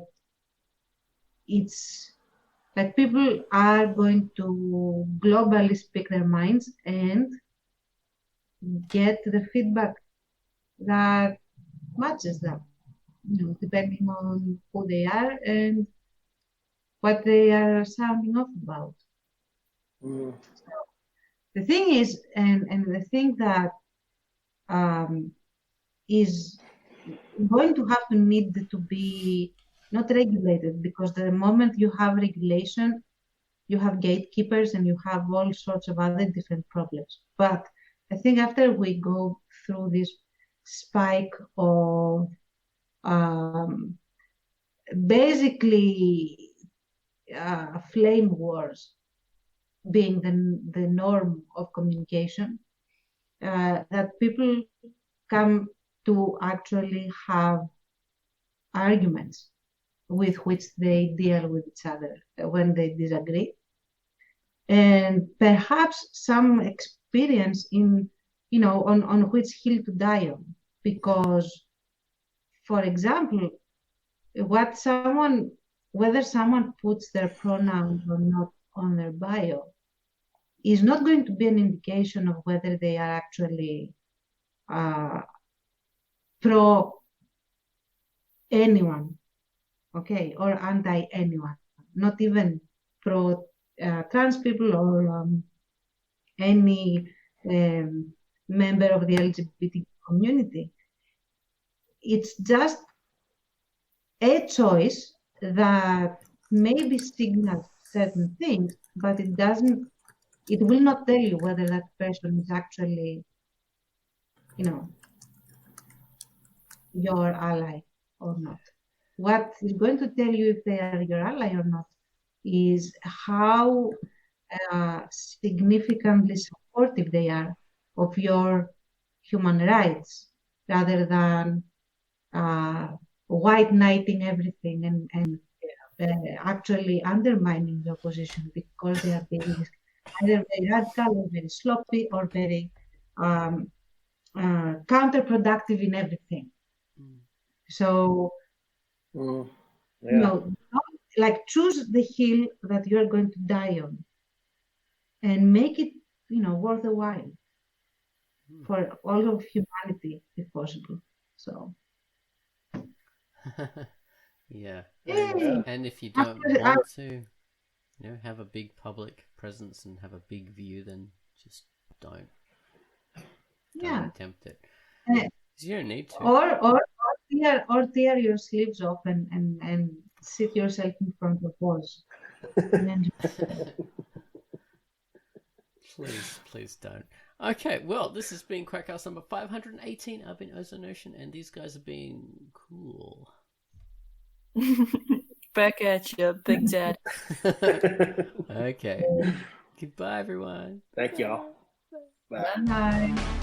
it's like people are going to globally speak their minds and get the feedback that matches them, you know, depending on who they are and what they are sounding off about. Mm. The thing is, and the thing that is going to have to need to be not regulated, because the moment you have regulation, you have gatekeepers and you have all sorts of other different problems. But I think after we go through this spike of basically flame wars being the norm of communication, that people come to actually have arguments with which they deal with each other when they disagree, and perhaps some experience in, you know, on which hill to die on. Because, for example, whether someone puts their pronouns or not on their bio is not going to be an indication of whether they are actually pro anyone, okay, or anti anyone, not even pro trans people or any member of the LGBT community. It's just a choice that maybe signals certain things, but it will not tell you whether that person is actually, you know, your ally or not. What is going to tell you if they are your ally or not is how significantly supportive they are of your human rights, rather than white knighting everything and actually undermining your position because they are being either very radical or very sloppy or very counterproductive in everything. So, Yeah. you know, like, choose the hill that you're going to die on and make it, you know, worth the while for all of humanity, if possible. So, Yeah. Yay. And if you don't want to, you know, have a big public presence and have a big view, then just don't attempt it. 'Cause you don't need to. Or tear your sleeves off and sit yourself in front of walls. Please don't. Okay, well, this has been Quackcast number 518. I've been Ozone Ocean, and these guys have been cool. Back at you, Big Dad. Okay. Goodbye, everyone. Thank y'all. Bye. Bye.